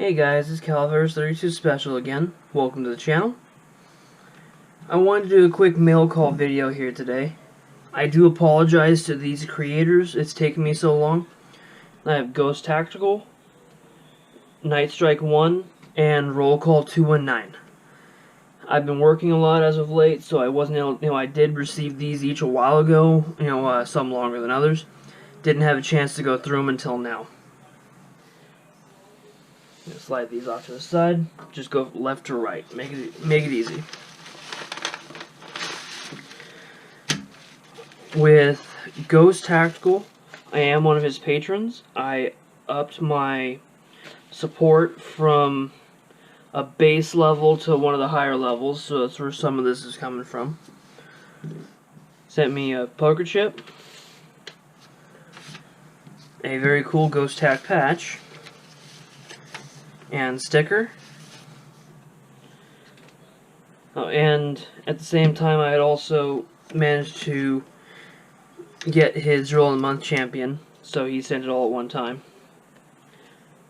Hey guys, it's Calvers32 Special again. Welcome to the channel. I wanted to do a quick mail call video here today. I do apologize to these creators, it's taken me so long. I have Ghost Tactical, Nightstryke 1, and RowCall 219. I've been working a lot as of late, so I wasn't able, I did receive these each a while ago, some longer than others. Didn't have a chance to go through them until now. Slide these off to the side. Just go left to right. Make it easy. With Ghost Tactical, I am one of his patrons. I upped my support from a base level to one of the higher levels, so that's where some of this is coming from. Sent me a poker chip, a very cool Ghost Tac patch, and sticker. Oh, and at the same time I had also managed to get his Drill of the Month champion, so he sent it all at one time.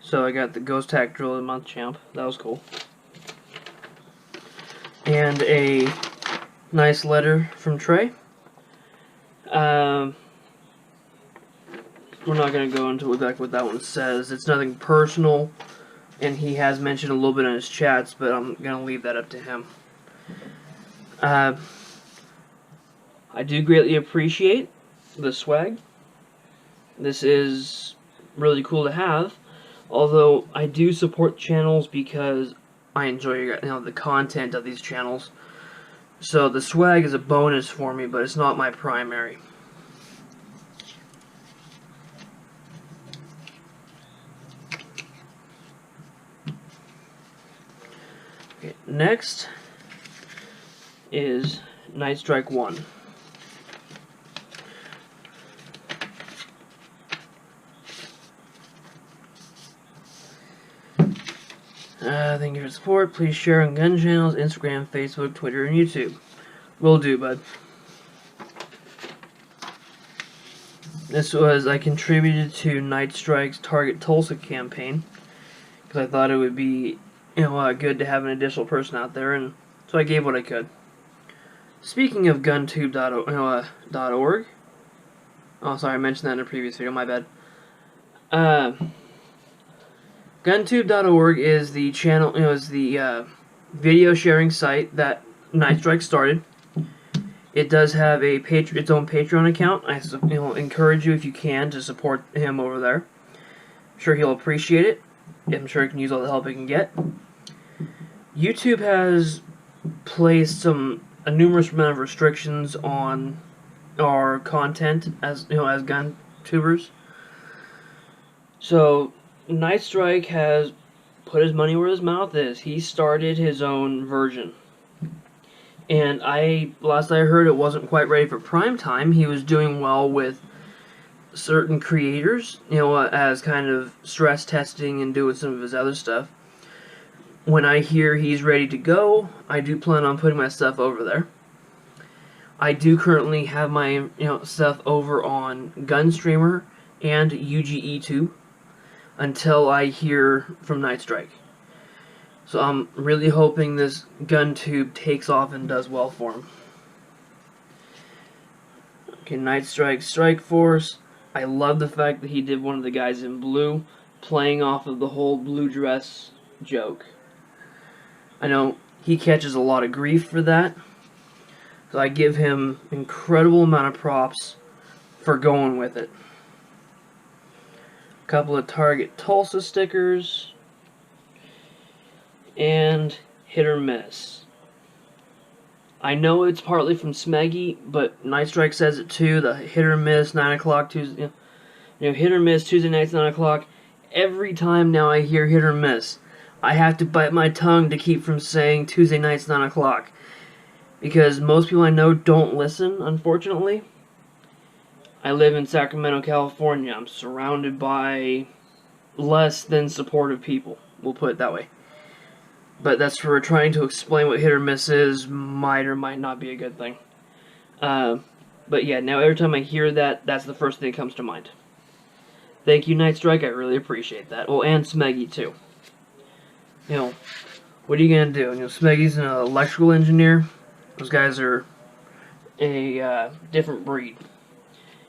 So I got the Ghost Tac Drill of the Month champ. That was cool. And a nice letter from Trey. We're not going to go into exactly what that one says. It's nothing personal, and he has mentioned a little bit in his chats, but I'm going to leave that up to him. I do greatly appreciate the swag. This is really cool to have, although I do support channels because I enjoy the content of these channels. So the swag is a bonus for me, but it's not my primary. Okay, next is Nightstryke 1. Thank you for your support. Please share on gun channels, Instagram, Facebook, Twitter, and YouTube. Will do, bud. I contributed to Nightstrike's Target Tulsa campaign because I thought it would be, good to have an additional person out there, and so I gave what I could. Speaking of GunTube.org, oh, sorry, I mentioned that in a previous video. My bad. GunTube.org is the channel, is the video sharing site that Nightstryke started. It does have a its own Patreon account. I encourage you, if you can, to support him over there. I'm sure he'll appreciate it. I'm sure he can use all the help he can get. YouTube has placed a numerous amount of restrictions on our content as as gun tubers. So Nightstryke has put his money where his mouth is. He started his own version. And last I heard, it wasn't quite ready for prime time. He was doing well with certain creators, as kind of stress testing and doing some of his other stuff. When I hear he's ready to go, I do plan on putting my stuff over there. I do currently have my stuff over on Gunstreamer and UGE2 until I hear from Nightstryke. So I'm really hoping this GunTube takes off and does well for him. Okay, Nightstryke Strike Force. I love the fact that he did one of the guys in blue, playing off of the whole blue dress joke. I know he catches a lot of grief for that, so I give him incredible amount of props for going with it. A couple of Target Tulsa stickers, and Hit or Miss. I know it's partly from Smeggy, but Nightstryke says it too. The Hit or Miss 9 o'clock Tuesday, Hit or Miss Tuesday nights 9 o'clock. Every time now I hear Hit or Miss, I have to bite my tongue to keep from saying Tuesday nights 9 o'clock, because most people I know don't listen, unfortunately. I live in Sacramento, California. I'm surrounded by less than supportive people. We'll put it that way. But that's for trying to explain what hit or miss is, might or might not be a good thing. But yeah, now every time I hear that, that's the first thing that comes to mind. Thank you, Nightstryke. I really appreciate that. Oh, and Smeggy, too. you know, what are you gonna do? You know, Smeggy's an electrical engineer. Those guys are a different breed,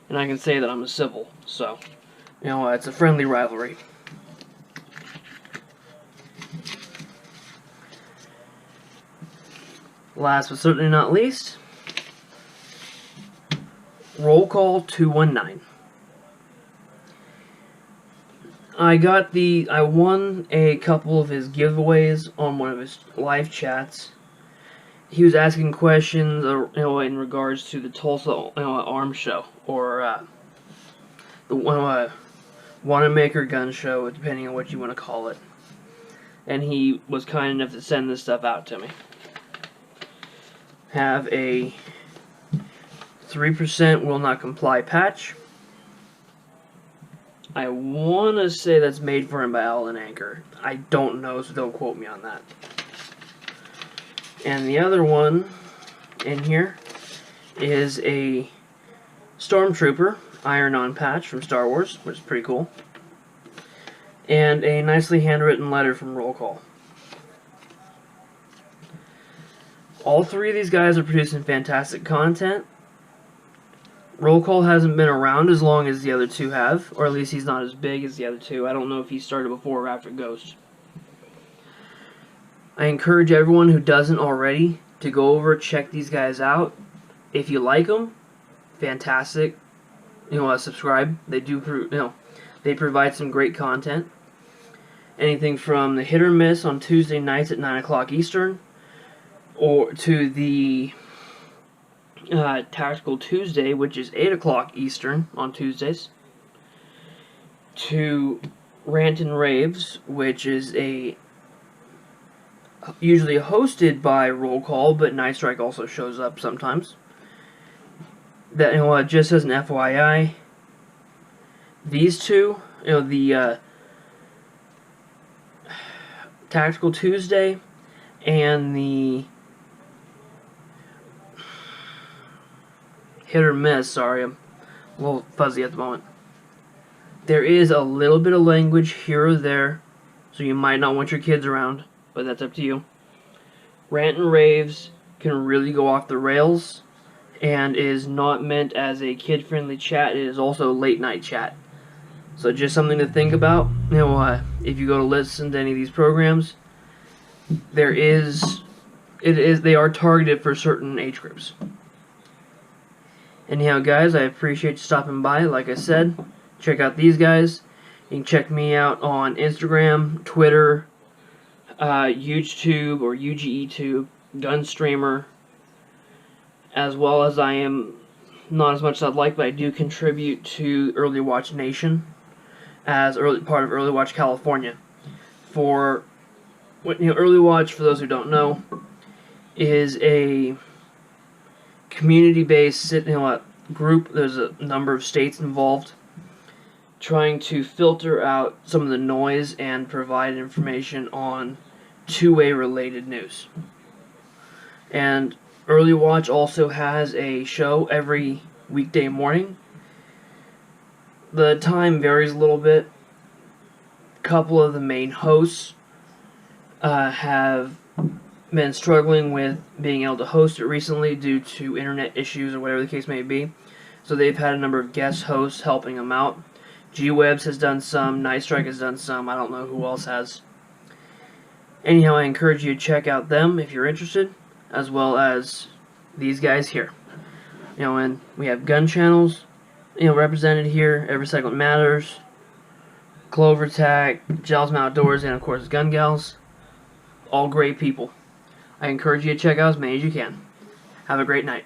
and I can say that I'm a civil. So, you know, it's a friendly rivalry. Last but certainly not least, RowCall 219. I won a couple of his giveaways on one of his live chats. He was asking questions, you know, in regards to the Tulsa, you know, Arms Show, or the Wanamaker Gun Show, depending on what you want to call it. And he was kind enough to send this stuff out to me. Have a 3% will not comply patch. I want to say that's made for him by Allen Anchor. I don't know, so don't quote me on that. And the other one in here is a Stormtrooper iron-on patch from Star Wars, which is pretty cool. And a nicely handwritten letter from RowCall. All three of these guys are producing fantastic content. RowCall hasn't been around as long as the other two have, or at least he's not as big as the other two. I don't know if he started before or after Ghost. I encourage everyone who doesn't already to go over, check these guys out. If you like them, fantastic. You know, subscribe. They do, they provide some great content. Anything from the Hit or Miss on Tuesday nights at 9 o'clock Eastern, or to the Tactical Tuesday, which is 8 o'clock Eastern on Tuesdays, to Rant and Raves, which is usually hosted by RowCall, but Nightstryke also shows up sometimes. That, you know, just as an FYI, these two, you know, the Tactical Tuesday and the Hit or Miss, sorry, I'm a little fuzzy at the moment. There is a little bit of language here or there, so you might not want your kids around, but that's up to you. Rant and Raves can really go off the rails, and is not meant as a kid-friendly chat. It is also late-night chat. So just something to think about. You know, if you go to listen to any of these programs, they are targeted for certain age groups. Anyhow, guys, I appreciate you stopping by. Like I said, check out these guys. You can check me out on Instagram, Twitter, YouTube or UGEtube, Gunstreamer, as well as I am, not as much as I'd like, but I do contribute to Early Watch Nation as part of Early Watch California. Early Watch, for those who don't know, is a community-based group. There's a number of states involved, trying to filter out some of the noise and provide information on two-way related news. And Early Watch also has a show every weekday morning. The time varies a little bit. A couple of the main hosts have been struggling with being able to host it recently due to internet issues or whatever the case may be. So they've had a number of guest hosts helping them out. G-Webs has done some, Nightstryke has done some, I don't know who else has. Anyhow, I encourage you to check out them if you're interested, as well as these guys here. You know, and we have gun channels, you know, represented here. Every Second Matters, Clover Tack, Gelsm Outdoors, and of course Gun Gals. All great people. I encourage you to check out as many as you can. Have a great night.